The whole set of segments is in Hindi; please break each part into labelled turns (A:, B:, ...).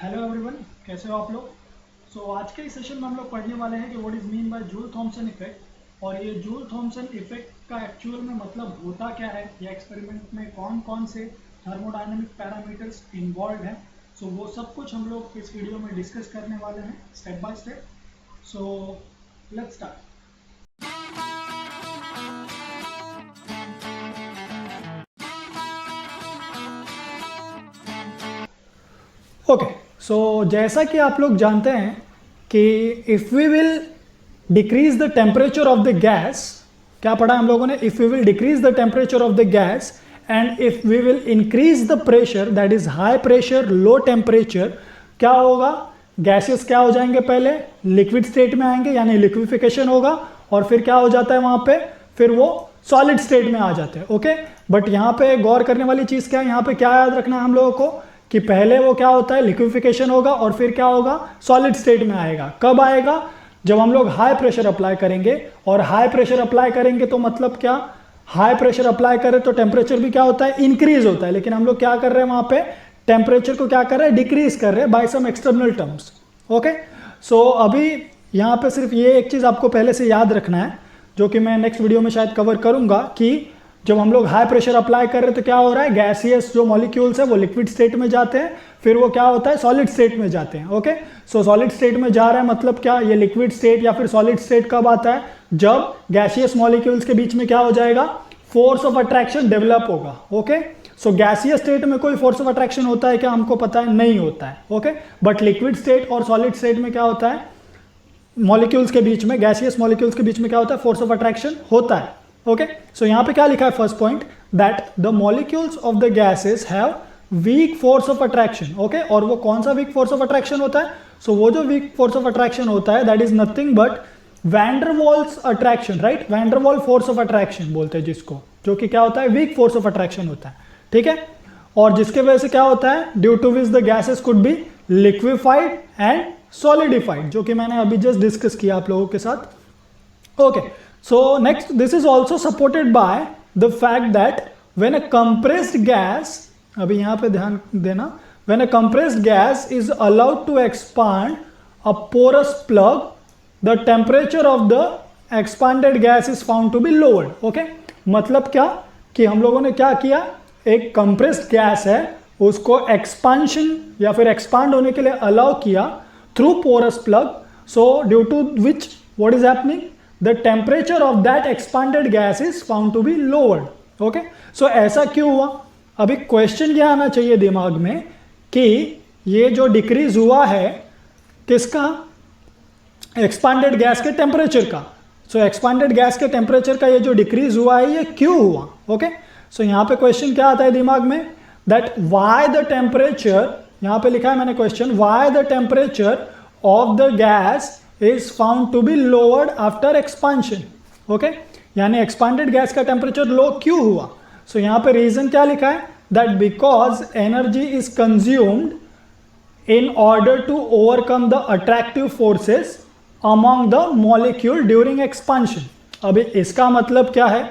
A: हेलो एवरीवन, कैसे हो आप लोग। आज के इस सेशन में हम लोग पढ़ने वाले हैं कि what is mean by Joule Thomson effect. और ये जूल थॉमसन इफेक्ट का एक्चुअल में मतलब होता क्या है, या एक्सपेरिमेंट में कौन कौन से थर्मोडायनेमिक पैरामीटर्स इन्वॉल्व हैं। वो सब कुछ हम लोग इस वीडियो में डिस्कस करने वाले हैं step by step. Let's start. Okay, जैसा कि आप लोग जानते हैं कि if we will decrease the temperature of the gas, क्या पढ़ा हम लोगों ने, if we will decrease the temperature of the gas and if we will increase the pressure, that is high pressure low temperature, क्या होगा, गैसेस क्या हो जाएंगे, पहले लिक्विड स्टेट में आएंगे यानी लिक्विफिकेशन होगा, और फिर क्या हो जाता है वहां पे, फिर वो सॉलिड स्टेट में आ जाते हैं। ओके, बट यहाँ पे गौर करने वाली चीज़ क्या है, यहाँ पे क्या याद रखना है हम लोगों को कि पहले वो क्या होता है, लिक्विफिकेशन होगा और फिर क्या होगा, सॉलिड स्टेट में आएगा। कब आएगा, जब हम लोग हाई प्रेशर अप्लाई करेंगे। और हाई प्रेशर अप्लाई करेंगे तो मतलब क्या, हाई प्रेशर अप्लाई करें तो टेम्परेचर भी क्या होता है, इंक्रीज होता है। लेकिन हम लोग क्या कर रहे हैं वहां पे, टेम्परेचर को क्या कर रहे हैं, डिक्रीज कर रहे हैं by some external terms. Okay, अभी यहाँ पे सिर्फ ये एक चीज आपको पहले से याद रखना है, जो कि मैं नेक्स्ट वीडियो में शायद कवर करूंगा, कि जब हम लोग हाई प्रेशर अप्लाई कर रहे हैं तो क्या हो रहा है, गैसियस जो मॉलिक्यूल्स है वो लिक्विड स्टेट में जाते हैं, फिर वो क्या होता है, सॉलिड स्टेट में जाते हैं। ओके, सॉलिड स्टेट में जा रहा है मतलब क्या, ये लिक्विड स्टेट या फिर सॉलिड स्टेट कब आता है, जब गैसियस मॉलिक्यूल्स के बीच में क्या हो जाएगा, फोर्स ऑफ अट्रैक्शन डेवलप होगा। ओके, गैसियस स्टेट में कोई फोर्स ऑफ अट्रैक्शन होता है क्या, हमको पता है नहीं होता है। ओके, बट लिक्विड स्टेट और सॉलिड स्टेट में क्या होता है, मॉलिक्यूल्स के बीच में, गैसियस मॉलिक्यूल्स के बीच में क्या होता है, फोर्स ऑफ अट्रैक्शन होता है। ओके, यहां पे क्या लिखा है, first point, that the molecules of the gases have weak force of attraction. Okay, और वो कौन सा वीक फोर्स ऑफ अट्रैक्शन होता है, वो जो वीक फोर्स ऑफ अट्रैक्शन होता है that is nothing but वैंडरवॉल्स attraction, right, van der Waals force of attraction बोलते हैं जिसको, जो कि क्या होता है, वीक फोर्स ऑफ अट्रैक्शन होता है। ठीक है, और जिसके वजह से क्या होता है, due to which the gases could be liquefied and solidified, जो कि मैंने अभी जस्ट डिस्कस किया आप लोगों के साथ। Okay, next, this is also supported by the fact that when a compressed gas, अभी यहाँ पे ध्यान देना, when a compressed gas is allowed to expand a porous plug, the temperature of the expanded gas is found to be lowered. Okay, मतलब क्या, कि हम लोगों ने क्या किया, एक compressed gas है, उसको expansion या फिर expand होने के लिए allow किया through porous plug, so due to which what is happening, the temperature of that expanded gas is found to be lowered. Okay, ऐसा क्यों हुआ, अभी क्वेश्चन क्या आना चाहिए दिमाग में कि ये जो डिक्रीज हुआ है किसका, एक्सपांडेड गैस के टेम्परेचर का। एक्सपांडेड गैस के टेम्परेचर का ये जो डिक्रीज हुआ है ये क्यों हुआ। ओके, यहाँ पे क्वेश्चन क्या आता है दिमाग में, दैट वाई द टेम्परेचर, यहाँ पे लिखा है मैंने question, Y the temperature of the gas is found to be lowered after expansion. Okay, यानी expanded गैस का टेम्परेचर लो क्यों हुआ। यहाँ पे रीजन क्या लिखा है, that because energy is consumed in order to overcome the attractive forces among the molecule during expansion. अभी इसका मतलब क्या है,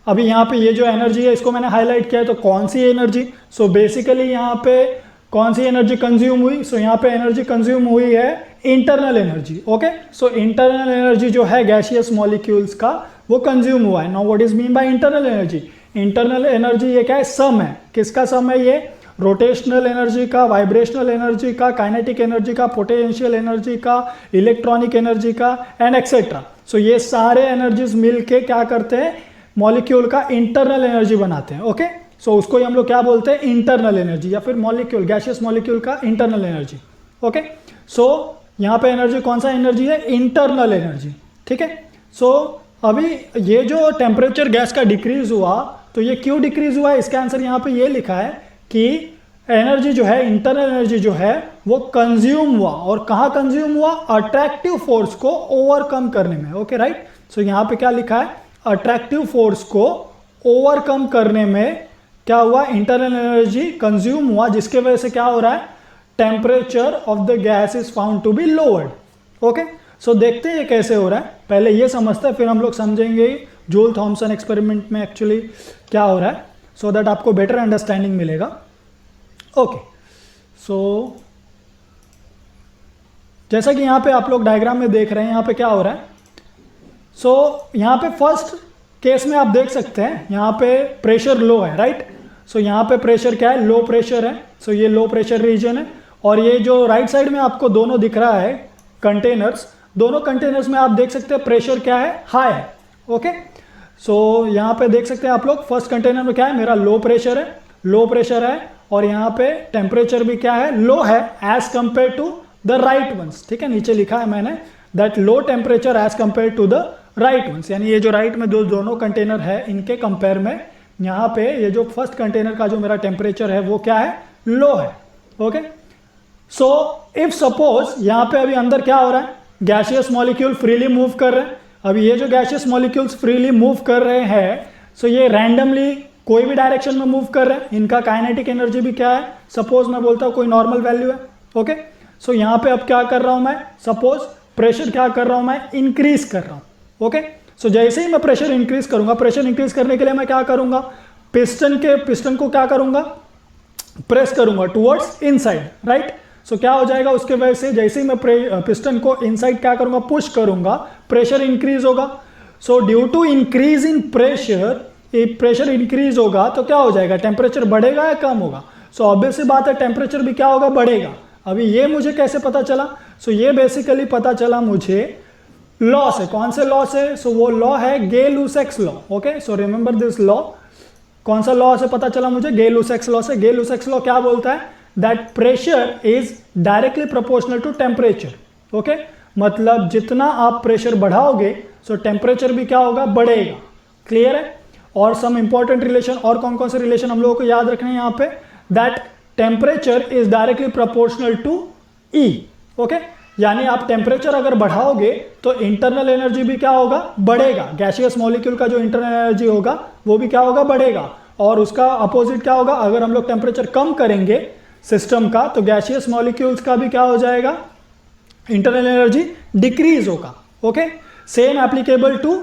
A: अभी यहाँ पे ये जो एनर्जी है इसको मैंने हाईलाइट किया है, तो कौन सी एनर्जी, बेसिकली यहाँ पे कौन सी एनर्जी कंज्यूम हुई, यहाँ पे एनर्जी कंज्यूम हुई है internal energy. Okay, internal energy जो है गैसियस मॉलिक्यूल्स का वो कंज्यूम हुआ है। Now what is mean by internal energy, internal energy ये क्या है, सम है, किसका सम है, ये रोटेशनल एनर्जी का, वाइब्रेशनल एनर्जी का, काइनेटिक एनर्जी का, पोटेंशियल एनर्जी का, इलेक्ट्रॉनिक एनर्जी का एंड एक्सेट्रा। ये सारे एनर्जीज मिलके क्या करते हैं, मॉलिक्यूल का इंटरनल एनर्जी बनाते हैं। ओके, उसको ही हम लोग क्या बोलते हैं, इंटरनल एनर्जी, या फिर मॉलिक्यूल, गैसियस मॉलिक्यूल का इंटरनल एनर्जी। ओके, यहाँ पे एनर्जी कौन सा एनर्जी है, इंटरनल एनर्जी। ठीक है, अभी ये जो टेम्परेचर गैस का डिक्रीज हुआ, तो ये क्यों डिक्रीज हुआ है, इसका आंसर यहाँ पे ये लिखा है कि एनर्जी जो है, इंटरनल एनर्जी जो है वो कंज्यूम हुआ, और कहाँ कंज्यूम हुआ, अट्रैक्टिव फोर्स को ओवरकम करने में। ओके, राइट, यहाँ पे क्या लिखा है, अट्रैक्टिव फोर्स को ओवरकम करने में क्या हुआ, इंटरनल एनर्जी कंज्यूम हुआ, जिसके वजह से क्या हो रहा है, temperature of the gas is found to be lowered. Okay, देखते हैं ये कैसे हो रहा है, पहले ये समझते हैं फिर हम लोग समझेंगे जूल थॉमसन एक्सपेरिमेंट में एक्चुअली क्या हो रहा है, सो दैट आपको बेटर अंडरस्टैंडिंग मिलेगा। ओके, जैसा कि यहाँ पे आप लोग डायग्राम में देख रहे हैं, यहाँ पे क्या हो रहा है। सो यहाँ पे फर्स्ट केस में आप देख सकते हैं यहाँ पे प्रेशर लो है, राइट। सो यहाँ पे प्रेशर क्या है, लो प्रेशर है। सो ये लो प्रेशर रीजन है। और ये जो राइट साइड में आपको दोनों दिख रहा है कंटेनर्स, दोनों कंटेनर्स में आप देख सकते हैं प्रेशर क्या है, हाई है। ओके, सो यहाँ पे देख सकते हैं आप लोग, फर्स्ट कंटेनर में क्या है, मेरा लो प्रेशर है, लो प्रेशर है। और यहाँ पे टेम्परेचर भी क्या है, लो है as compare to the right ones. ठीक है, नीचे लिखा है मैंने that low temperature as compare to the right ones, यानी ये जो राइट में दोनों कंटेनर है इनके कंपेयर में यहाँ पे ये जो फर्स्ट कंटेनर का जो मेरा टेम्परेचर है वो क्या है, लो है। ओके, सो इफ सपोज यहाँ पे अभी अंदर क्या हो रहा है, गैसियस मॉलिक्यूल फ्रीली मूव कर रहे हैं। अभी ये जो गैसियस मॉलिक्यूल्स फ्रीली मूव कर रहे हैं, सो ये रैंडमली कोई भी डायरेक्शन में मूव कर रहे हैं। इनका काइनेटिक एनर्जी भी क्या है, सपोज मैं बोलता हूँ कोई नॉर्मल वैल्यू है। ओके, सो यहाँ पे अब क्या कर रहा हूँ मैं, सपोज प्रेशर क्या कर रहा हूँ मैं, इंक्रीज कर रहा हूँ। ओके, सो जैसे ही मैं प्रेशर इंक्रीज करूंगा, प्रेशर इंक्रीज करने के लिए मैं क्या करूंगा, पिस्टन को क्या करूंगा, प्रेस करूंगा टुवर्ड्स इनसाइड, राइट। सो क्या हो जाएगा, उसके वजह से जैसे ही मैं पिस्टन को इनसाइड क्या करूंगा, पुश करूंगा, प्रेशर इंक्रीज होगा। So due to increase in pressure, pressure increase होगा तो क्या हो जाएगा, टेम्परेचर बढ़ेगा या कम होगा। सो ऑब्वियस सी बात है, टेम्परेचर भी क्या होगा, बढ़ेगा। अभी ये मुझे कैसे पता चला, सो ये बेसिकली पता चला मुझे लॉ से। कौन से लॉ से, सो वो लॉ है Gay Lussac's law. Okay, so remember this law. कौन सा लॉ से पता चला मुझे, गे-लुसैक्स लॉ से। गे-लुसैक्स लॉ क्या बोलता है, that pressure is directly proportional to temperature. Okay, मतलब जितना आप प्रेशर बढ़ाओगे सो टेम्परेचर भी क्या होगा, बढ़ेगा। क्लियर है। और सम इंपॉर्टेंट रिलेशन, और कौन कौन से रिलेशन हम लोगों को याद रखने हैं यहाँ पे, that temperature is directly proportional to E. Okay, यानी आप टेम्परेचर अगर बढ़ाओगे तो इंटरनल एनर्जी भी क्या होगा, बढ़ेगा। गैसियस मॉलिक्यूल का जो इंटरनल एनर्जी होगा वो भी क्या होगा, बढ़ेगा। और उसका अपोजिट क्या होगा, अगर हम लोग टेम्परेचर कम करेंगे सिस्टम का तो गैसियस मॉलिक्यूल्स का भी क्या हो जाएगा, इंटरनल एनर्जी डिक्रीज होगा। Okay, same applicable to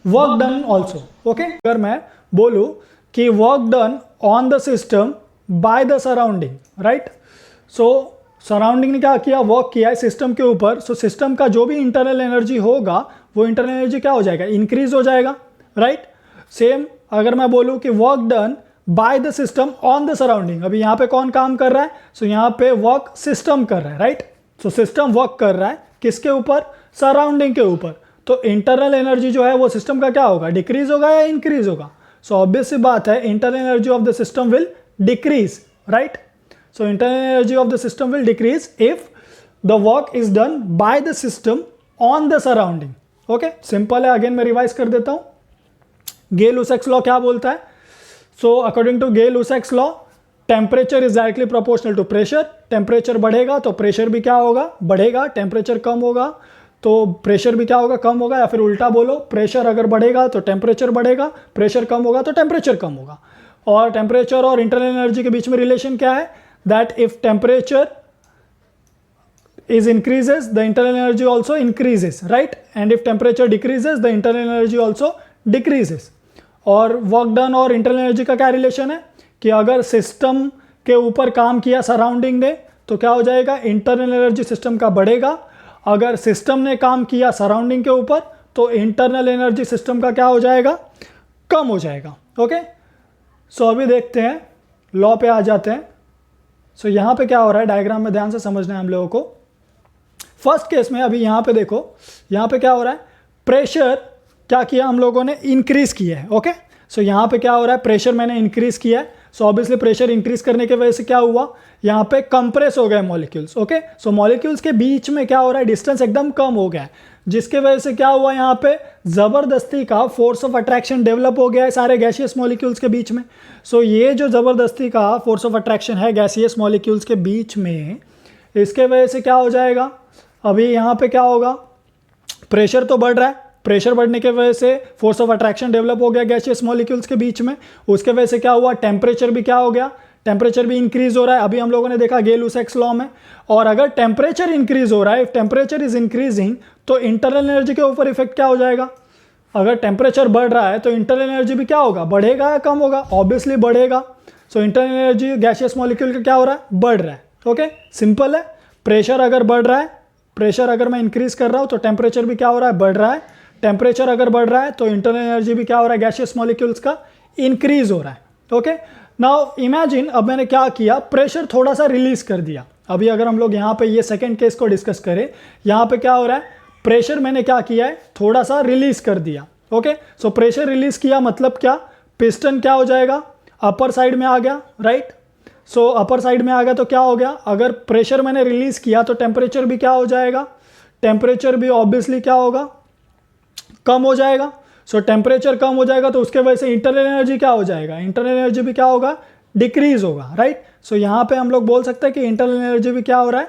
A: work done also. Okay, अगर मैं बोलूँ कि work done on the system by the surrounding, right. So surrounding ने क्या किया, वर्क किया है सिस्टम के ऊपर। सो सिस्टम का जो भी इंटरनल एनर्जी होगा वो इंटरनल एनर्जी क्या हो जाएगा, इंक्रीज हो जाएगा, राइट। सेम अगर मैं बोलूँ कि work done by the system on the surrounding, अभी यहाँ पे कौन काम कर रहा है, सो यहाँ पे वर्क सिस्टम कर रहा है, राइट। सो सिस्टम वर्क कर रहा है किसके ऊपर, सराउंडिंग के ऊपर। तो इंटरनल एनर्जी जो है वो सिस्टम का क्या होगा, डिक्रीज होगा या इंक्रीज होगा। सो ऑब्वियस सी बात है, internal energy of the system will decrease, right. So internal energy of the system will decrease if the work is done by the system on the surrounding. Okay, simple है, अगेन मैं रिवाइज कर देता हूँ। गे-लुसैक्स लॉ क्या बोलता है, so according to Gay Lussac's law, temperature is directly proportional to pressure. Temperature बढ़ेगा तो प्रेशर भी क्या होगा, बढ़ेगा। टेम्परेचर कम होगा तो प्रेशर भी क्या होगा, कम होगा। या फिर उल्टा बोलो, प्रेशर अगर बढ़ेगा तो टेम्परेचर बढ़ेगा, प्रेशर कम होगा तो टेम्परेचर कम होगा। और टेम्परेचर और इंटरनल एनर्जी के बीच में रिलेशन क्या है, that if temperature is increases the internal energy also increases, right, and if temperature decreases the internal energy also decreases. और वर्क डन और इंटरनल एनर्जी का क्या रिलेशन है कि अगर सिस्टम के ऊपर काम किया सराउंडिंग ने तो क्या हो जाएगा, इंटरनल एनर्जी सिस्टम का बढ़ेगा। अगर सिस्टम ने काम किया सराउंडिंग के ऊपर तो इंटरनल एनर्जी सिस्टम का क्या हो जाएगा, कम हो जाएगा। ओके, सो अभी देखते हैं, लॉ पे आ जाते हैं। सो यहाँ पे क्या हो रहा है, डायग्राम में ध्यान से समझना है हम लोगों को। फर्स्ट केस में अभी यहाँ पे देखो, यहाँ पे क्या हो रहा है, प्रेशर क्या किया हम लोगों ने, इंक्रीज किया है। ओके, सो यहाँ पे क्या हो रहा है, प्रेशर मैंने इंक्रीज किया है। सो ऑब्वियसली प्रेशर इंक्रीज करने की वजह से क्या हुआ, यहाँ पे कंप्रेस हो गए मॉलिक्यूल्स। ओके, सो मॉलिक्यूल्स के बीच में क्या हो रहा है, डिस्टेंस एकदम कम हो गया है, जिसके वजह से क्या हुआ, यहाँ पे ज़बरदस्ती का फोर्स ऑफ अट्रैक्शन डेवलप हो गया है सारे गैसियस मॉलिक्यूल्स के बीच में। सो ये जो ज़बरदस्ती का फोर्स ऑफ अट्रैक्शन है गैसियस मॉलिक्यूल्स के बीच में, इसके वजह से क्या हो जाएगा, अभी यहाँ पे क्या होगा, प्रेशर तो बढ़ रहा है, प्रेशर बढ़ने के वजह से फोर्स ऑफ अट्रैक्शन डेवलप हो गया गैसियस मॉलिक्यूल्स के बीच में। उसके वजह से क्या हुआ, टेम्परेचर भी क्या हो गया, टेम्परेचर भी इंक्रीज हो रहा है। अभी हम लोगों ने देखा गे-लुसैक्स लॉ में। और अगर टेम्परेचर इंक्रीज हो रहा है, इफ टेम्परेचर इज इंक्रीजिंग, तो इंटरनल एनर्जी के ऊपर इफेक्ट क्या हो जाएगा। अगर टेम्परेचर बढ़ रहा है तो इंटरनल एनर्जी भी क्या होगा, बढ़ेगा या कम होगा, ऑब्वियसली बढ़ेगा। So internal energy gaseous molecule का क्या हो रहा है, बढ़ रहा है। ओके, सिंपल है। प्रेशर अगर बढ़ रहा है प्रेशर अगर मैं इंक्रीज कर रहा हूँ तो टेम्परेचर भी क्या हो रहा है, बढ़ रहा है। टेम्परेचर अगर बढ़ रहा है तो इंटरनल एनर्जी भी क्या हो रहा है, गैसियस मॉलिक्यूल्स का इंक्रीज हो रहा है। ओके, नाउ इमेजिन अब मैंने क्या किया, प्रेशर थोड़ा सा रिलीज कर दिया। अभी अगर हम लोग यहाँ पे ये सेकेंड केस को डिस्कस करें, यहाँ पे क्या हो रहा है, प्रेशर मैंने क्या किया है, थोड़ा सा रिलीज कर दिया। ओके, सो प्रेशर रिलीज किया मतलब क्या, पिस्टन क्या हो जाएगा, अपर साइड में आ गया, राइट। सो अपर साइड में आ गया तो क्या हो गया, अगर प्रेशर मैंने रिलीज किया तो टेम्परेचर भी क्या हो जाएगा, टेम्परेचर भी ऑब्वियसली क्या होगा, कम हो जाएगा। सो टेम्परेचर कम हो जाएगा तो उसके वजह से इंटरनल एनर्जी क्या हो जाएगा, इंटरनल एनर्जी भी क्या होगा, डिक्रीज होगा, राइट। सो यहाँ पे हम लोग बोल सकते हैं कि इंटरनल एनर्जी भी क्या हो रहा है,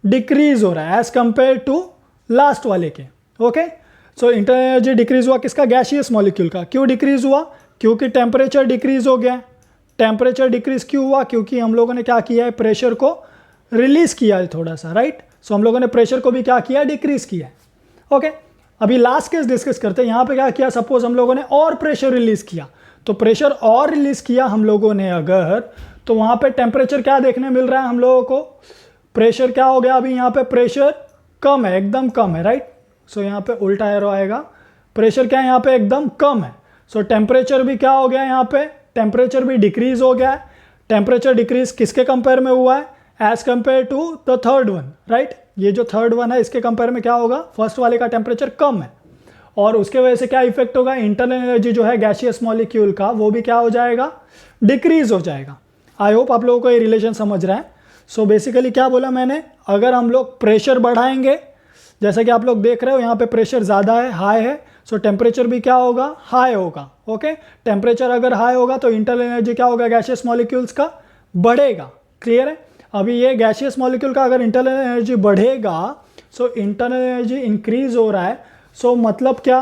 A: डिक्रीज हो रहा है एज कंपेयर टू लास्ट वाले के। Okay, so internal energy decrease हुआ किसका, गैसियस मॉलिक्यूल का। क्यों डिक्रीज हुआ, क्योंकि टेम्परेचर डिक्रीज हो गया। टेम्परेचर डिक्रीज क्यों हुआ, क्योंकि हम लोगों ने क्या किया है, प्रेशर को रिलीज किया है थोड़ा सा, राइट। सो हम लोगों ने प्रेशर को भी क्या किया, डिक्रीज किया है। ओके, अभी लास्ट केस डिस्कस करते हैं। यहाँ पे क्या किया, सपोज हम लोगों ने और प्रेशर रिलीज किया, तो प्रेशर और रिलीज किया हम लोगों ने अगर, तो वहाँ पे टेम्परेचर क्या देखने मिल रहा है हम लोगों को, प्रेशर क्या हो गया, अभी यहाँ पे प्रेशर कम है, एकदम कम है, राइट। सो यहाँ पे उल्टा एरो आएगा, प्रेशर क्या है यहाँ पे, एकदम कम है। सो टेम्परेचर भी क्या हो गया, यहाँ पे टेम्परेचर भी डिक्रीज हो गया है। टेम्परेचर डिक्रीज किसके कंपेयर में हुआ है, as compare to the third one, right. ये जो थर्ड वन है इसके कंपेयर में क्या होगा, फर्स्ट वाले का टेम्परेचर कम है, और उसके वजह से क्या इफेक्ट होगा, इंटरनल एनर्जी जो है गैसियस मॉलिक्यूल का वो भी क्या हो जाएगा, डिक्रीज हो जाएगा। आई होप आप लोगों को ये रिलेशन समझ रहा है। सो बेसिकली क्या बोला मैंने, अगर हम लोग प्रेशर बढ़ाएंगे, जैसा कि आप लोग देख रहे हो यहाँ पे प्रेशर ज़्यादा है, हाई है, सो टेम्परेचर भी क्या होगा, हाई होगा। ओके, टेम्परेचर अगर हाई होगा तो इंटरनल एनर्जी क्या होगा, गैसियस मॉलिक्यूल्स का बढ़ेगा। क्लियर है। अभी ये गैसियस मॉलिक्यूल का अगर इंटरनल एनर्जी बढ़ेगा, सो इंटरनल एनर्जी इंक्रीज हो रहा है, सो मतलब क्या,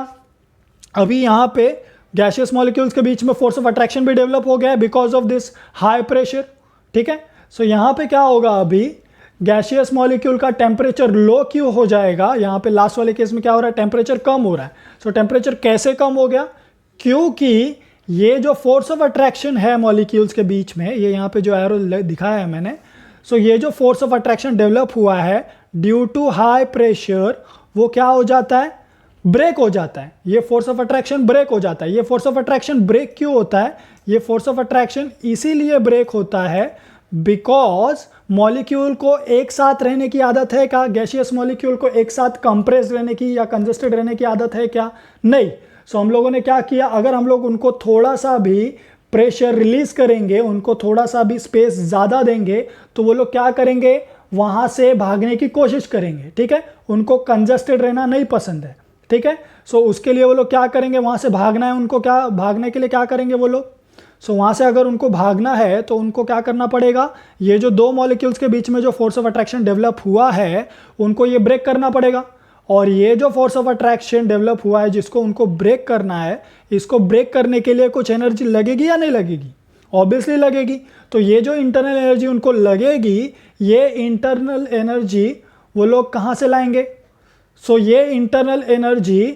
A: अभी यहाँ पे गैसियस मॉलिक्यूल्स के बीच में फोर्स ऑफ अट्रैक्शन भी डेवलप हो गया है because of this high pressure. ठीक है, सो यहाँ पे क्या होगा, अभी गैसियस मॉलिक्यूल का टेम्परेचर लो क्यों हो जाएगा, यहाँ पे लास्ट वाले केस में क्या हो रहा है, टेम्परेचर कम हो रहा है। सो टेम्परेचर कैसे कम हो गया, क्योंकि ये जो फोर्स ऑफ अट्रैक्शन है मॉलिक्यूल्स के बीच में, ये यहाँ पे जो एरो दिखाया है मैंने, सो ये जो फोर्स ऑफ अट्रैक्शन डेवलप हुआ है ड्यू टू हाई प्रेशर, वो क्या हो जाता है, ब्रेक हो जाता है। ये फोर्स ऑफ अट्रैक्शन ब्रेक हो जाता है। ये फोर्स ऑफ अट्रैक्शन ब्रेक क्यों होता है, ये फोर्स ऑफ अट्रैक्शन इसीलिए ब्रेक होता है बिकॉज मॉलिक्यूल को एक साथ रहने की आदत है क्या, गैसियस मॉलिक्यूल को एक साथ कंप्रेस्ड रहने की या कंजस्टेड रहने की आदत है क्या, नहीं। सो हम लोगों ने क्या किया, अगर हम लोग उनको थोड़ा सा भी प्रेशर रिलीज करेंगे, उनको थोड़ा सा भी स्पेस ज़्यादा देंगे, तो वो लोग क्या करेंगे, वहाँ से भागने की कोशिश करेंगे। ठीक है, उनको कंजस्टेड रहना नहीं पसंद है। ठीक है, सो उसके लिए वो लोग क्या करेंगे, वहाँ से भागना है उनको, क्या भागने के लिए क्या करेंगे वो लोग, सो वहाँ से अगर उनको भागना है तो उनको क्या करना पड़ेगा, ये जो दो मॉलिक्यूल्स के बीच में जो फोर्स ऑफ अट्रैक्शन डेवलप हुआ है उनको ये ब्रेक करना पड़ेगा। और ये जो फोर्स ऑफ अट्रैक्शन डेवलप हुआ है जिसको उनको ब्रेक करना है, इसको ब्रेक करने के लिए कुछ एनर्जी लगेगी या नहीं लगेगी, ऑब्वियसली लगेगी। तो ये जो इंटरनल एनर्जी उनको लगेगी, ये इंटरनल एनर्जी वो लोग कहाँ से लाएंगे, सो ये इंटरनल एनर्जी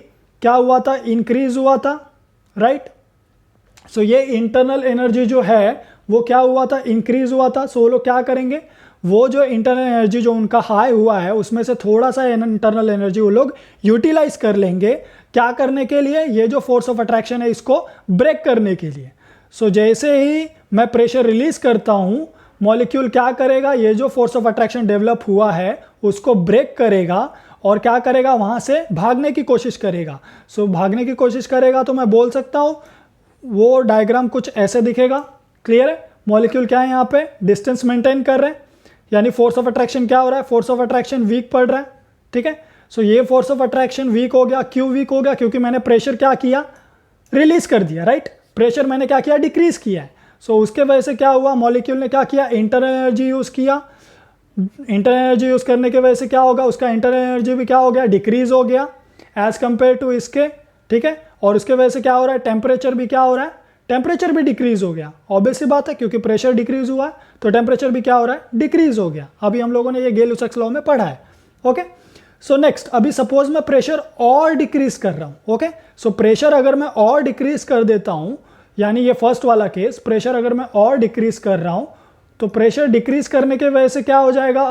A: क्या हुआ था, इंक्रीज हुआ था, राइट। सो ये इंटरनल एनर्जी जो है वो क्या हुआ था, इंक्रीज हुआ था। सो वो लोग क्या करेंगे, वो जो इंटरनल एनर्जी जो उनका हाई हुआ है उसमें से थोड़ा सा इंटरनल एनर्जी वो लोग यूटिलाइज कर लेंगे, क्या करने के लिए, ये जो फोर्स ऑफ अट्रैक्शन है इसको ब्रेक करने के लिए। सो जैसे ही मैं प्रेशर रिलीज करता हूँ, मॉलिक्यूल क्या करेगा, ये जो फोर्स ऑफ अट्रैक्शन डेवलप हुआ है उसको ब्रेक करेगा और क्या करेगा, वहाँ से भागने की कोशिश करेगा। सो भागने की कोशिश करेगा तो मैं बोल सकता हूँ वो डायग्राम कुछ ऐसे दिखेगा। क्लियर है, मॉलिक्यूल क्या है यहाँ पे, डिस्टेंस मेंटेन कर रहे हैं, यानी फोर्स ऑफ अट्रैक्शन क्या हो रहा है, फोर्स ऑफ अट्रैक्शन वीक पड़ रहा है। ठीक है, सो ये फोर्स ऑफ अट्रैक्शन वीक हो गया। क्यों वीक हो गया, क्योंकि मैंने प्रेशर क्या किया, रिलीज कर दिया, राइट। प्रेशर मैंने क्या किया, डिक्रीज किया है। सो उसके वजह से क्या हुआ, मॉलिक्यूल ने क्या किया, इंटरनल एनर्जी यूज़ किया। इंटरनल एनर्जी यूज़ करने की वजह से क्या होगा, उसका इंटरनल एनर्जी भी क्या हो गया, डिक्रीज हो गया एज कंपेयर टू इसके। ठीक है, और उसके वजह से क्या हो रहा है, टेम्परेचर भी क्या हो रहा है, टेम्परेचर भी डिक्रीज हो गया। ऑब्वियसली बात है, क्योंकि प्रेशर डिक्रीज हुआ है तो टेम्परेचर भी क्या हो रहा है, डिक्रीज हो गया। अभी हम लोगों ने ये गेल-लुसाक्स लॉ में पढ़ा है। ओके, सो नेक्स्ट, अभी सपोज मैं प्रेशर और डिक्रीज कर रहा हूँ। ओके, सो प्रेशर अगर मैं और डिक्रीज कर देता हूँ, यानी ये फर्स्ट वाला केस, प्रेशर अगर मैं और डिक्रीज कर रहा हूँ, तो प्रेशर डिक्रीज करने के वजह से क्या हो जाएगा,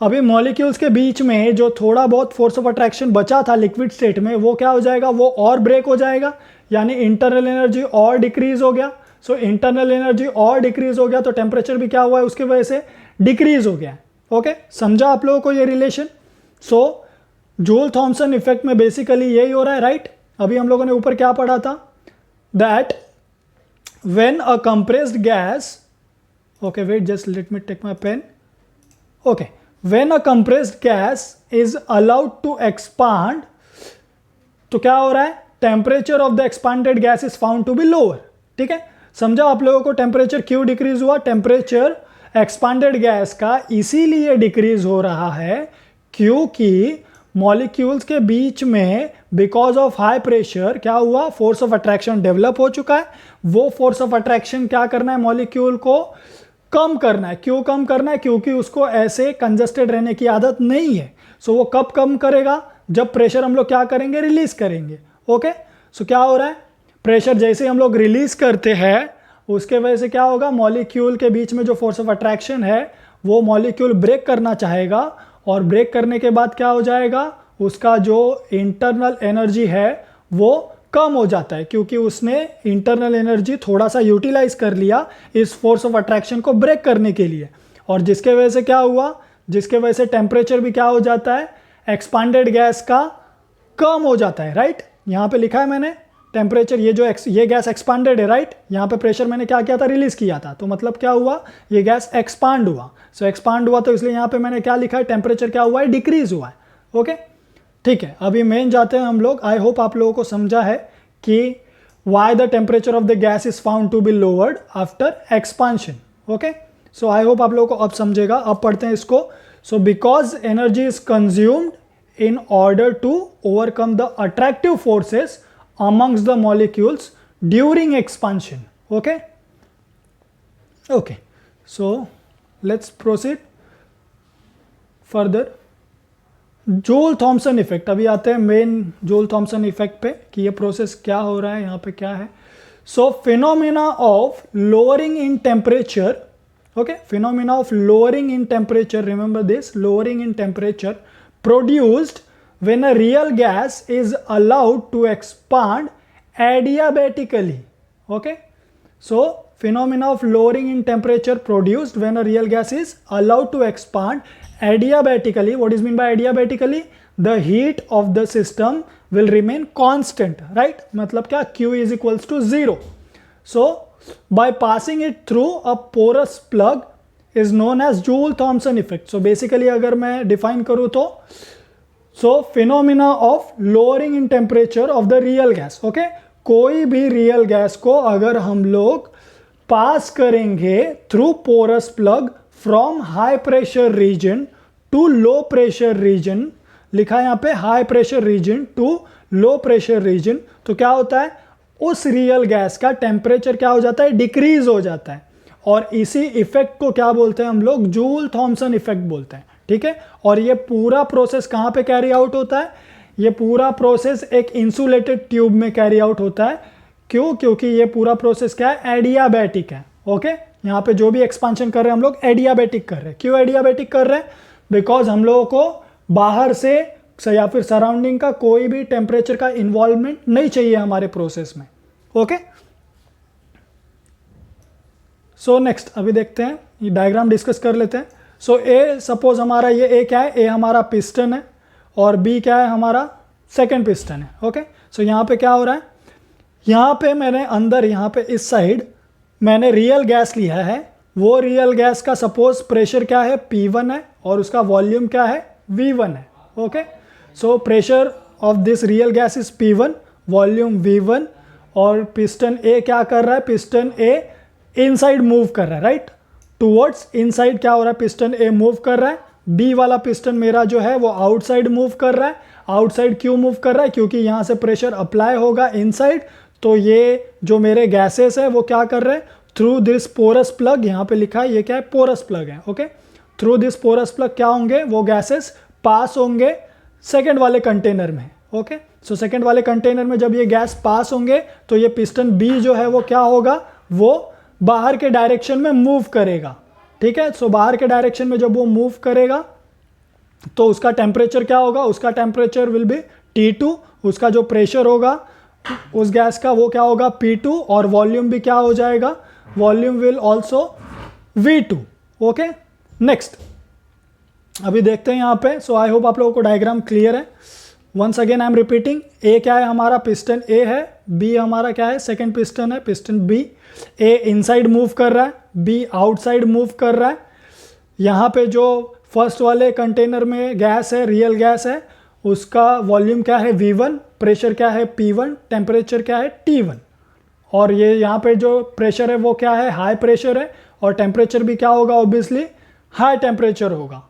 A: अभी मॉलिक्यूल्स के बीच में जो थोड़ा बहुत फोर्स ऑफ अट्रैक्शन बचा था लिक्विड स्टेट में, वो क्या हो जाएगा, वो और ब्रेक हो जाएगा, यानी इंटरनल एनर्जी और डिक्रीज हो गया। सो इंटरनल एनर्जी और डिक्रीज हो गया तो टेम्परेचर भी क्या हुआ है, उसकी वजह से डिक्रीज हो गया। ओके, समझा आप लोगों को ये रिलेशन। सो जूल थॉमसन इफेक्ट में बेसिकली यही हो रहा है, राइट। अभी हम लोगों ने ऊपर क्या पढ़ा था, that when a compressed gas, okay wait just let me take my pen, okay, when a compressed gas is allowed to expand, तो क्या हो रहा है, temperature of the expanded gas is found to be lower. ठीक है, समझा आप लोगों को टेम्परेचर क्यों डिक्रीज हुआ, टेम्परेचर एक्सपांडेड गैस का इसीलिए डिक्रीज हो रहा है क्योंकि मॉलिक्यूल्स के बीच में बिकॉज ऑफ हाई प्रेशर क्या हुआ, फोर्स ऑफ अट्रैक्शन डेवलप हो चुका है। वो फोर्स ऑफ अट्रैक्शन क्या करना है, मॉलिक्यूल को कम करना है। क्यों कम करना है, क्योंकि उसको ऐसे कंजस्टेड रहने की आदत नहीं है। सो वो कब कम करेगा, जब प्रेशर हम लोग क्या करेंगे, रिलीज करेंगे। ओके, सो क्या हो रहा है, प्रेशर जैसे हम लोग रिलीज करते हैं उसके वजह से क्या होगा, मॉलिक्यूल के बीच में जो फोर्स ऑफ अट्रैक्शन है वो मॉलिक्यूल ब्रेक करना चाहेगा, और ब्रेक करने के बाद क्या हो जाएगा, उसका जो इंटरनल एनर्जी है वो कम हो जाता है, क्योंकि उसने इंटरनल एनर्जी थोड़ा सा यूटिलाइज कर लिया इस फोर्स ऑफ अट्रैक्शन को ब्रेक करने के लिए। और जिसके वजह से क्या हुआ, जिसके वजह से टेम्परेचर भी क्या हो जाता है, एक्सपांडेड गैस का कम हो जाता है, राइट। यहाँ पे लिखा है मैंने टेम्परेचर, ये गैस एक्सपांडेड है, राइट। यहाँ पे प्रेशर मैंने क्या किया था, रिलीज किया था, तो मतलब क्या हुआ, ये गैस एक्सपांड हुआ। सो एक्सपांड हुआ तो इसलिए यहाँ पे मैंने क्या लिखा है, टेम्परेचर क्या हुआ है, डिक्रीज हुआ है। ओके, ठीक है, अभी मेन जाते हैं हम लोग। आई होप आप लोगों को समझा है कि why the temperature of the gas is found to be lowered after expansion. Okay, so I hope आप लोगों को अब समझेगा। अब पढ़ते हैं इसको। So because energy is consumed in order to overcome the attractive forces amongst the molecules during expansion. Okay, okay, so let's proceed further. Joule Thomson effect, अभी आते हैं मेन जूल थॉमसन इफेक्ट पे कि ये प्रोसेस क्या हो रहा है, यहाँ पे क्या है। So phenomena of lowering in temperature, okay, phenomena of lowering in temperature, remember this, lowering in temperature produced when a real gas is allowed to expand adiabatically. Okay, so phenomena of lowering in temperature produced when a real gas is allowed to expand adiabatically. What is mean by adiabatically? The heat of the system will remain constant, right? मतलब क्या, Q is equals to 0. So by passing it through a porous plug is known as Joule-Thomson effect. So basically अगर मैं define करूँ तो phenomena of lowering in temperature of the real gas. Okay, कोई भी real gas को अगर हम लोग पास करेंगे through porous plug from high pressure region to low pressure region, लिखा है यहाँ पे high pressure region to low pressure region, तो क्या होता है, उस रियल गैस का टेम्परेचर क्या हो जाता है, डिक्रीज हो जाता है। और इसी इफेक्ट को क्या बोलते हैं हम लोग, जूल थॉमसन इफेक्ट बोलते हैं। ठीक है, और ये पूरा प्रोसेस कहाँ पे कैरी आउट होता है, ये पूरा प्रोसेस एक इंसुलेटेड ट्यूब में कैरी आउट होता है। क्यों, क्योंकि ये पूरा प्रोसेस क्या है, एडियाबैटिक है। ओके, यहाँ पे जो भी एक्सपांशन कर रहे हैं हम लोग एडियाबैटिक कर रहे हैं। क्यों एडियाबैटिक कर रहे हैं, बिकॉज हम लोगों को बाहर से या फिर सराउंडिंग का कोई भी टेम्परेचर का इन्वॉल्वमेंट नहीं चाहिए हमारे प्रोसेस में। ओके, सो नेक्स्ट अभी देखते हैं, ये डायग्राम डिस्कस कर लेते हैं। सो ए, सपोज हमारा ये ए क्या है, ए हमारा पिस्टन है और बी क्या है, हमारा सेकंड पिस्टन है। ओके, सो यहाँ पे क्या हो रहा है, यहाँ पे मैंने अंदर, यहाँ पे इस साइड मैंने रियल गैस लिया है। वो रियल गैस का सपोज प्रेशर क्या है, P1 है, और उसका वॉल्यूम क्या है, V1 है। Okay, so pressure of this real gas is P1, volume V1, और पिस्टन ए क्या कर रहा है, पिस्टन ए इनसाइड मूव कर रहा है, राइट, टुवर्ड्स इनसाइड क्या हो रहा है, पिस्टन ए मूव कर रहा है। बी वाला पिस्टन मेरा जो है वो आउटसाइड मूव कर रहा है। आउटसाइड क्यों मूव कर रहा है, क्योंकि यहाँ से प्रेशर अप्लाई होगा इनसाइड, तो ये जो मेरे गैसेस है वो क्या कर रहे हैं, थ्रू दिस पोरस प्लग, यहाँ पे लिखा है ये क्या है, पोरस प्लग है। Okay, through this porous plug क्या होंगे, वो गैसेस पास होंगे सेकेंड वाले कंटेनर में। ओके, सो सेकेंड वाले कंटेनर में जब ये गैस पास होंगे तो ये पिस्टन बी जो है वो क्या होगा, वो बाहर के डायरेक्शन में मूव करेगा। ठीक है, सो बाहर के डायरेक्शन में जब वो मूव करेगा तो उसका टेम्परेचर क्या होगा, उसका टेम्परेचर विल बी T2, उसका जो प्रेशर होगा उस गैस का वो क्या होगा P2, और वॉल्यूम भी क्या हो जाएगा, volume will also V2। Okay, next अभी देखते हैं यहाँ पे। सो आई होप आप लोगों को डायग्राम क्लियर है। Once again I am repeating, ए क्या है हमारा, पिस्टन ए है, बी हमारा क्या है, सेकंड पिस्टन है, पिस्टन बी। ए इनसाइड मूव कर रहा है, बी आउटसाइड मूव कर रहा है। यहाँ पे जो फर्स्ट वाले कंटेनर में गैस है, रियल गैस है, उसका वॉल्यूम क्या है V1, प्रेशर क्या है P1, टेम्परेचर क्या है T1। और ये यहाँ पे जो प्रेशर है वो क्या है, हाई प्रेशर है, और टेम्परेचर भी क्या होगा, ऑब्वियसली हाई टेम्परेचर होगा।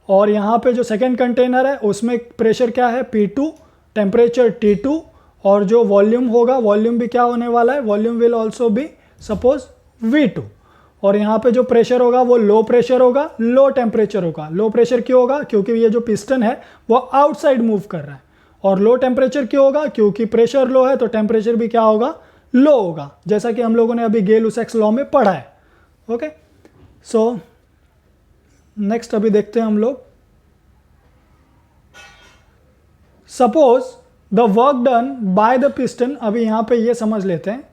A: और यहाँ पे जो सेकंड कंटेनर है उसमें प्रेशर क्या है P2, टेम्परेचर T2, और जो वॉल्यूम होगा, वॉल्यूम भी क्या होने वाला है, volume will also be suppose V2। और यहाँ पे जो प्रेशर होगा वो लो प्रेशर होगा, लो टेम्परेचर होगा। लो प्रेशर क्यों होगा, क्योंकि ये जो पिस्टन है वो आउटसाइड मूव कर रहा है। और लो टेम्परेचर क्यों होगा, क्योंकि प्रेशर लो है तो टेम्परेचर भी क्या होगा, लो होगा, जैसा कि हम लोगों ने अभी गेल-लुसैक्स लॉ में पढ़ा है। ओके, सो नेक्स्ट अभी देखते हैं हम लोग। Suppose the work done by the piston, अभी यहां पे ये समझ लेते हैं,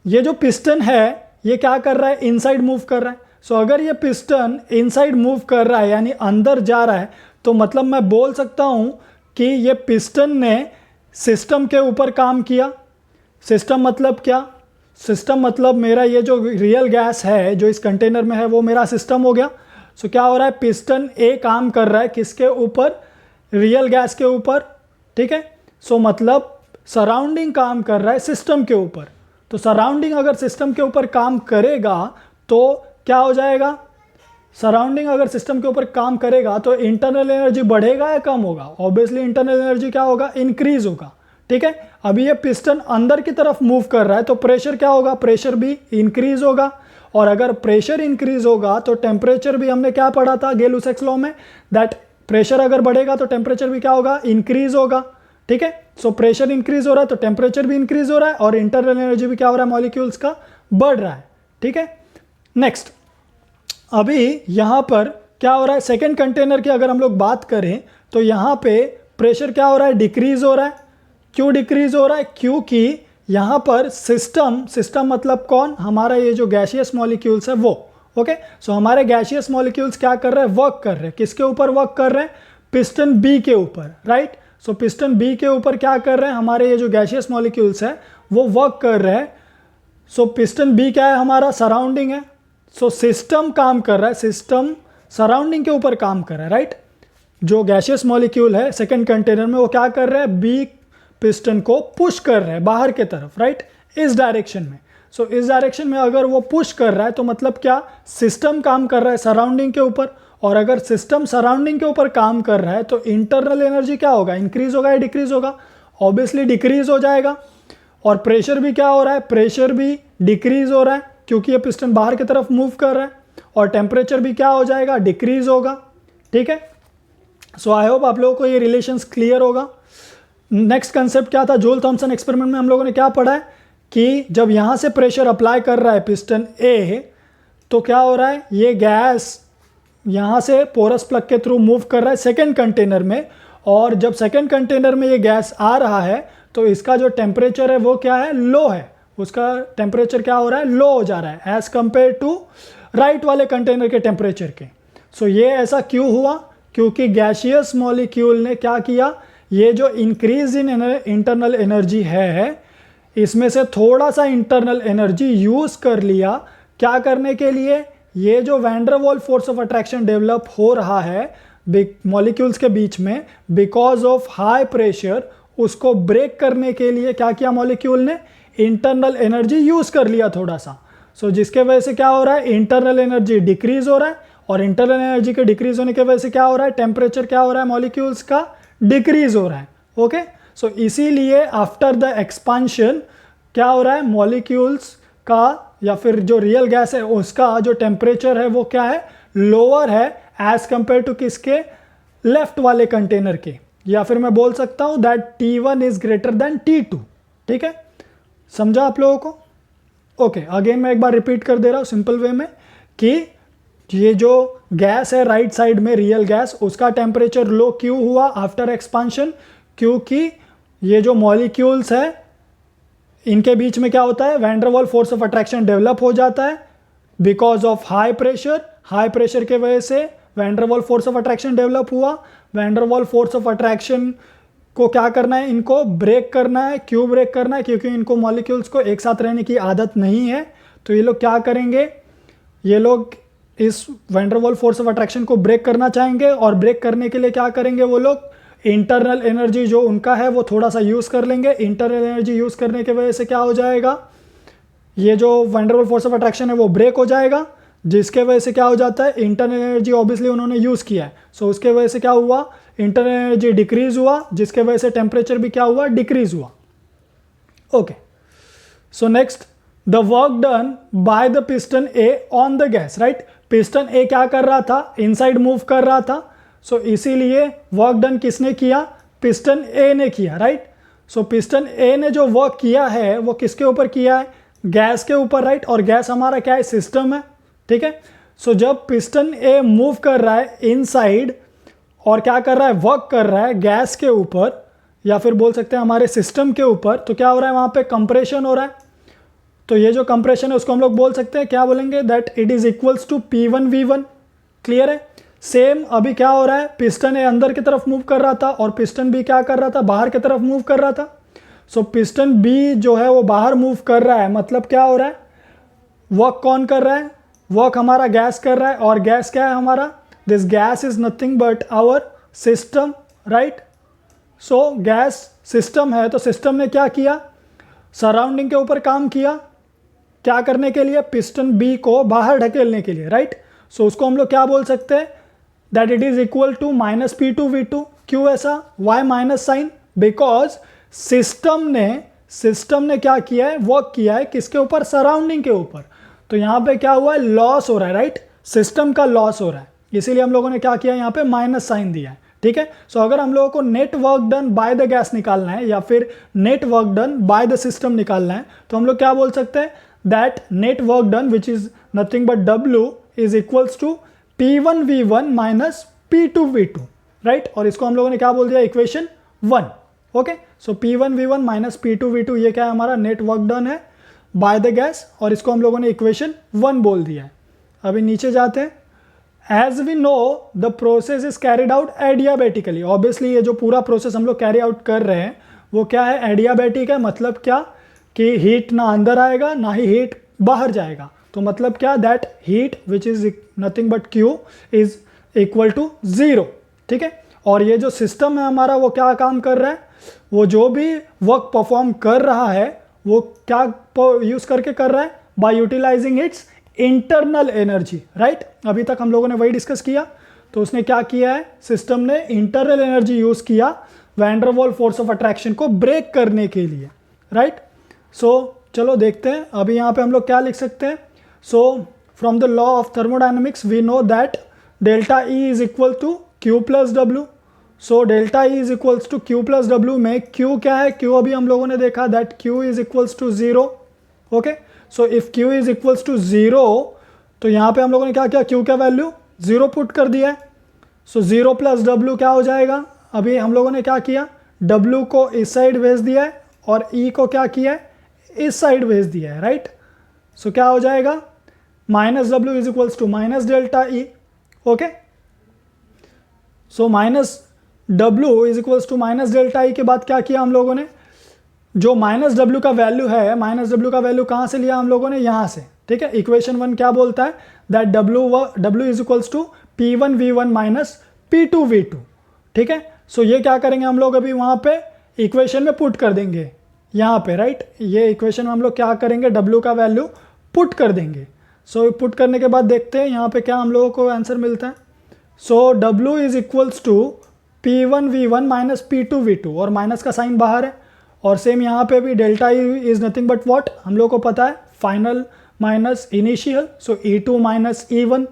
A: ये जो पिस्टन है ये क्या कर रहा है, इनसाइड मूव कर रहा है। सो अगर ये पिस्टन इनसाइड मूव कर रहा है यानी अंदर जा रहा है, तो मतलब मैं बोल सकता हूं कि ये पिस्टन ने सिस्टम के ऊपर काम किया। सिस्टम मतलब क्या, सिस्टम मतलब मेरा ये जो रियल गैस है जो इस कंटेनर में है वो मेरा सिस्टम हो गया। सो क्या हो रहा है, पिस्टन ए काम कर रहा है किसके ऊपर, रियल गैस के ऊपर, ठीक है। सो मतलब सराउंडिंग काम कर रहा है सिस्टम के ऊपर। तो सराउंडिंग अगर सिस्टम के ऊपर काम करेगा तो क्या हो जाएगा, सराउंडिंग अगर सिस्टम के ऊपर काम करेगा तो इंटरनल एनर्जी बढ़ेगा या कम होगा, ऑब्वियसली इंटरनल एनर्जी क्या होगा, इंक्रीज होगा, ठीक है। अभी ये पिस्टन अंदर की तरफ मूव कर रहा है तो प्रेशर क्या होगा, प्रेशर भी इंक्रीज होगा। और अगर प्रेशर इंक्रीज होगा तो टेम्परेचर भी, हमने क्या पढ़ा था गेल-लुसैक्स लॉ में, दैट प्रेशर अगर बढ़ेगा तो टेम्परेचर भी क्या होगा, इंक्रीज होगा, ठीक है। सो प्रेशर इंक्रीज हो रहा है तो टेम्परेचर भी इंक्रीज हो रहा है, और इंटरनल एनर्जी भी क्या हो रहा है, मॉलिक्यूल्स का बढ़ रहा है, ठीक है। नेक्स्ट अभी यहाँ पर क्या हो रहा है, सेकेंड कंटेनर की अगर हम लोग बात करें तो यहाँ पे प्रेशर क्या हो रहा है, डिक्रीज हो रहा है। क्यों डिक्रीज हो रहा है, क्योंकि यहाँ पर सिस्टम मतलब कौन, हमारा ये जो गैसियस मॉलिक्यूल्स है वो, ओके। सो हमारे गैसियस मॉलिक्यूल्स क्या कर रहे हैं, वर्क कर रहे हैं, किसके ऊपर वर्क कर रहे हैं, पिस्टन बी के ऊपर, राइट। सो पिस्टन बी के ऊपर क्या कर रहे हैं, हमारे ये जो गैसियस मॉलिक्यूल्स है वो वर्क कर रहे हैं। सो पिस्टन बी क्या है, हमारा सराउंडिंग है। सो सिस्टम काम कर रहा है, सिस्टम सराउंडिंग के ऊपर काम कर रहा है, राइट। जो गैसियस मॉलिक्यूल है सेकंड कंटेनर में वो क्या कर रहे हैं, बी पिस्टन को पुश कर रहे हैं बाहर के तरफ, राइट, इस डायरेक्शन में। सो इस डायरेक्शन में अगर वो पुश कर रहा है तो मतलब क्या, सिस्टम काम कर रहा है सराउंडिंग के ऊपर। और अगर सिस्टम सराउंडिंग के ऊपर काम कर रहा है तो इंटरनल एनर्जी क्या होगा, इंक्रीज होगा या डिक्रीज होगा, ऑब्वियसली डिक्रीज हो जाएगा। और प्रेशर भी क्या हो रहा है, प्रेशर भी डिक्रीज हो रहा है क्योंकि ये पिस्टन बाहर की तरफ मूव कर रहा है। और टेम्परेचर भी क्या हो जाएगा, डिक्रीज होगा, ठीक है। सो आई होप आप लोगों को ये रिलेशंस क्लियर होगा। नेक्स्ट कंसेप्ट क्या था, जूल थॉमसन एक्सपेरिमेंट में हम लोगों ने क्या पढ़ा है कि जब यहाँ से प्रेशर अप्लाई कर रहा है पिस्टन ए तो क्या हो रहा है, ये गैस यहाँ से पोरस प्लग के थ्रू मूव कर रहा है सेकेंड कंटेनर में। और जब सेकेंड कंटेनर में ये गैस आ रहा है तो इसका जो टेम्परेचर है वो क्या है, लो है, उसका टेम्परेचर क्या हो रहा है, लो हो जा रहा है एज कंपेयर टू राइट वाले कंटेनर के टेम्परेचर के। सो ये ऐसा क्यों हुआ, क्योंकि गैसियस मॉलिक्यूल ने क्या किया, ये जो इंक्रीज इन इंटरनल एनर्जी है इसमें से थोड़ा सा इंटरनल एनर्जी यूज कर लिया, क्या करने के लिए, ये जो van der Waals force of attraction develop हो रहा है मॉलिक्यूल्स के बीच में बिकॉज ऑफ हाई प्रेशर, उसको ब्रेक करने के लिए क्या किया मॉलिक्यूल ने, इंटरनल एनर्जी यूज कर लिया थोड़ा सा। सो जिसके वजह से क्या हो रहा है, इंटरनल एनर्जी डिक्रीज हो रहा है, और इंटरनल एनर्जी के डिक्रीज होने की वजह से क्या हो रहा है, टेम्परेचर क्या हो रहा है मॉलिक्यूल्स का, डिक्रीज हो रहा है, ओके। सो इसीलिए आफ्टर द एक्सपांशन क्या हो रहा है, मॉलिक्यूल्स का या फिर जो रियल गैस है उसका जो टेम्परेचर है वो क्या है, लोअर है एज कंपेयर टू किसके, लेफ्ट वाले कंटेनर के। या फिर मैं बोल सकता हूं that T1 is greater than T2, ठीक है, समझा आप लोगों को। ओके, अगेन मैं एक बार रिपीट कर दे रहा हूं सिंपल वे में कि ये जो गैस है राइट साइड में रियल गैस, उसका टेम्परेचर लो क्यों हुआ आफ्टर एक्सपांशन? क्योंकि ये जो मॉलिक्यूल्स है इनके बीच में क्या होता है, वैन डर वाल फोर्स ऑफ अट्रैक्शन डेवलप हो जाता है because of high pressure. High pressure के वजह से वैन डर वाल फोर्स ऑफ अट्रैक्शन डेवलप हुआ। वैन डर वाल फोर्स ऑफ अट्रैक्शन को क्या करना है, इनको ब्रेक करना है। क्यों ब्रेक करना है? क्योंकि इनको मॉलिक्यूल्स को एक साथ रहने की आदत नहीं है। तो ये लोग क्या करेंगे, ये लोग इस वैन डर वाल फोर्स ऑफ अट्रैक्शन को ब्रेक करना चाहेंगे, और ब्रेक करने के लिए क्या करेंगे वो लोग, इंटरनल एनर्जी जो उनका है वो थोड़ा सा यूज़ कर लेंगे। इंटरनल एनर्जी यूज़ करने की वजह से क्या हो जाएगा, ये जो वैन डर वाल फोर्स ऑफ अट्रैक्शन है वो ब्रेक हो जाएगा, जिसके वजह से क्या हो जाता है, इंटरनल एनर्जी ऑब्वियसली उन्होंने यूज़ किया है, सो उसके वजह से क्या हुआ, इंटरनल एनर्जी डिक्रीज हुआ, जिसके वजह से टेम्परेचर भी क्या हुआ, डिक्रीज हुआ। Okay, so next, the work done by the piston A on the gas, right. Piston A क्या कर रहा था, इनसाइड मूव कर रहा था, सो इसीलिए वर्क डन किसने किया, पिस्टन ए ने किया, राइट। सो पिस्टन ए ने जो वर्क किया है वो किसके ऊपर किया है, गैस के ऊपर, राइट। और गैस हमारा क्या है, सिस्टम है, ठीक है। सो जब पिस्टन ए मूव कर रहा है इनसाइड और क्या कर रहा है, वर्क कर रहा है गैस के ऊपर, या फिर बोल सकते हैं हमारे सिस्टम के ऊपर, तो क्या हो रहा है, वहाँ पे कंप्रेशन हो रहा है। तो ये जो कंप्रेशन है उसको हम लोग बोल सकते हैं, क्या बोलेंगे, that it is equals to P1V1। Clear है। सेम अभी क्या हो रहा है, पिस्टन ए अंदर की तरफ मूव कर रहा था और पिस्टन बी क्या कर रहा था, बाहर की तरफ मूव कर रहा था। सो पिस्टन बी जो है वो बाहर मूव कर रहा है, मतलब क्या हो रहा है, वर्क कौन कर रहा है, वर्क हमारा गैस कर रहा है। और गैस क्या है हमारा, this gas is nothing but our system, right. So gas system है, तो सिस्टम ने क्या किया, सराउंडिंग के ऊपर काम किया, क्या करने के लिए, पिस्टन बी को बाहर ढकेलने के लिए, राइट। सो उसको हम लोग क्या बोल सकते हैं, that it is equal to -P2V2। क्यों ऐसा, why minus sign, because system ने क्या किया है, वर्क किया है किसके ऊपर, सराउंडिंग के ऊपर। तो यहाँ पे क्या हुआ है, लॉस हो रहा है, राइट, सिस्टम का लॉस हो रहा है, इसीलिए हम लोगों ने क्या किया, यहाँ पे माइनस साइन दिया है, ठीक है। सो अगर हम लोगों को net work done by the gas निकालना है या फिर net work done by the system निकालना है, तो हम लोग क्या बोल सकते हैं, that net work done which is nothing but W is equals to P1V1 minus P2V2, right. और इसको हम लोगों ने क्या बोल दिया, इक्वेशन 1। ओके, सो P1V1 माइनस P2V2 ये क्या है, हमारा नेट वर्क डन है बाय द गैस, और इसको हम लोगों ने इक्वेशन 1 बोल दिया है। अभी नीचे जाते हैं। As we know the process is carried out adiabatically. Obviously ये जो पूरा प्रोसेस हम लोग कैरी आउट कर रहे हैं वो क्या है, एडियाबेटिक है। मतलब क्या कि हीट ना अंदर आएगा ना ही हीट बाहर जाएगा। तो मतलब क्या, that heat which is nothing but Q is equal to 0, ठीक है। और ये जो सिस्टम है हमारा वो क्या काम कर रहा है, वो जो भी वर्क परफॉर्म कर रहा है वो क्या यूज करके कर रहा है, by utilising its internal energy, right. अभी तक हम लोगों ने वही डिस्कस किया। तो उसने क्या किया है, सिस्टम ने इंटरनल एनर्जी यूज किया वैन डर वाल फोर्स ऑफ अट्रैक्शन को ब्रेक करने के लिए, राइट। सो चलो देखते हैं अभी यहाँ पे हम लोग क्या लिख सकते हैं। So from the law of thermodynamics we know that delta E is equal to Q plus W. So delta E is equals to Q plus W में Q क्या है, Q अभी हम लोगों ने देखा that Q is equals to 0। Okay, so if Q is equals to 0 तो यहाँ पे हम लोगों ने क्या किया, Q का वैल्यू 0 पुट कर दिया है। सो 0 प्लस डब्ल्यू क्या हो जाएगा, अभी हम लोगों ने क्या किया, W को इस साइड भेज दिया है और E को क्या किया है, इस साइड भेज दिया है, राइट। सो क्या हो जाएगा, minus W is equals to minus delta E. Okay, so minus W is equals to minus delta E के बाद क्या किया हम लोगों ने, जो माइनस डब्ल्यू का वैल्यू है, माइनस डब्ल्यू का वैल्यू कहाँ से लिया हम लोगों ने, यहाँ से, ठीक है। इक्वेशन 1 क्या बोलता है, that W is equals to P1V1 minus P2V2, ठीक है। सो ये क्या करेंगे हम लोग, अभी वहाँ पे इक्वेशन में पुट कर देंगे, यहाँ पे, राइट। ये इक्वेशन में हम लोग क्या करेंगे, W का वैल्यू पुट कर देंगे। सो पुट करने के बाद देखते हैं यहाँ पे क्या हम लोगों को आंसर मिलता है। So W is equals to P1V1 minus P2V2, और माइनस का साइन बाहर है। और सेम यहाँ पे भी delta E is nothing but what, हम लोग को पता है फाइनल माइनस इनिशियल, सो E2 माइनस E1।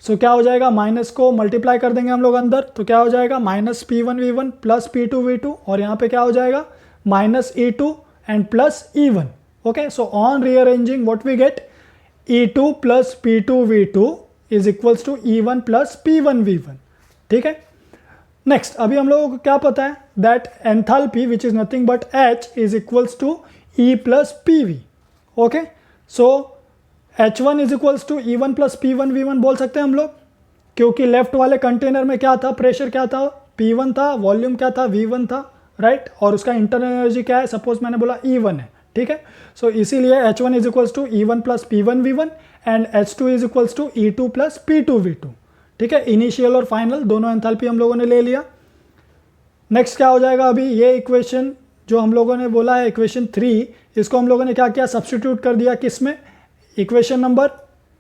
A: सो क्या हो जाएगा, माइनस को मल्टीप्लाई कर देंगे हम लोग अंदर, तो क्या हो जाएगा, माइनस P1V1 प्लस P2V2, और यहाँ पे क्या हो जाएगा, minus E2 and plus E1। Okay, so on rearranging what we get, E2 plus P2V2 is equals to E1 plus P1V1, ठीक है। नेक्स्ट, अभी हम लोगों को क्या पता है, that enthalpy which is nothing but H is equals to E plus PV, okay. So H1 is equals to E1 plus P1V1 बोल सकते हैं हम लोग, क्योंकि लेफ्ट वाले कंटेनर में क्या था, प्रेशर क्या था, P1 था, वॉल्यूम क्या था, V1 था, राइट, और उसका इंटरनल एनर्जी क्या है, सपोज मैंने बोला E1 है, ठीक है। सो इसीलिए H1 is equals to E1 plus P1V1 and H2 is equals to E2 plus P2V2, ठीक है। इनिशियल और फाइनल दोनों एंथैल्पी हम लोगों ने ले लिया। नेक्स्ट क्या हो जाएगा, अभी ये इक्वेशन जो हम लोगों ने बोला है इक्वेशन 3, इसको हम लोगों ने क्या किया, सब्सटीट्यूट कर दिया किस में, इक्वेशन नंबर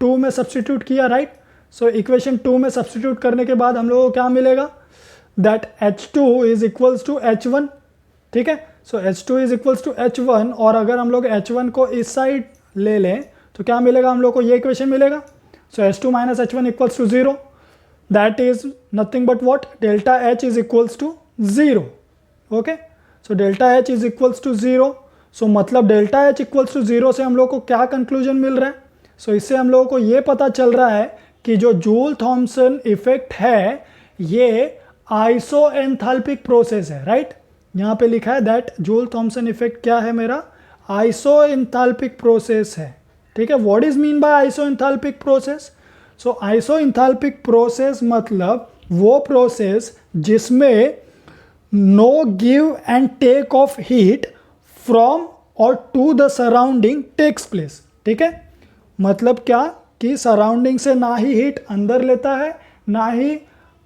A: 2 में सब्सटीट्यूट किया, राइट। सो इक्वेशन 2 में सब्सटीट्यूट करने के बाद हम लोगों को क्या मिलेगा, that H2 is equals to H1, ठीक है। सो H2 is equals to H1, और अगर हम लोग H1 को इस साइड ले लें तो क्या मिलेगा हम लोग को, ये इक्वेशन मिलेगा। So H2 minus H1 equals to 0, that is nothing but what, delta H is equals to 0, okay. So delta H is equals to 0, so मतलब डेल्टा H इक्वल्स टू 0 से हम लोग को क्या कंक्लूजन मिल रहा है, सो इससे हम लोगों को ये पता चल रहा है कि जो जूल थॉमसन इफेक्ट है ये आइसो एंथैल्पिक प्रोसेस है, राइट। यहाँ पे लिखा है दैट जूल थॉमसन इफेक्ट क्या है मेरा, आइसो एंथैल्पिक प्रोसेस है, ठीक है। What is mean by isoenthalpic process, so isoenthalpic process मतलब वो प्रोसेस जिसमें no give and take of heat from और to the surrounding takes place, ठीक है। मतलब क्या कि सराउंडिंग से ना ही हीट अंदर लेता है ना ही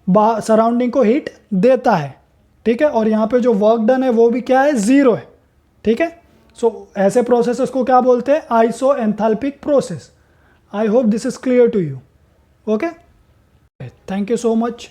A: सराउंडिंग को हीट देता है, ठीक है। और यहाँ पे जो वर्क डन है वो भी क्या है, 0 है, ठीक है। सो ऐसे प्रोसेस को क्या बोलते हैं, isoenthalpic process. I hope this is clear to you, okay. Thank you so much.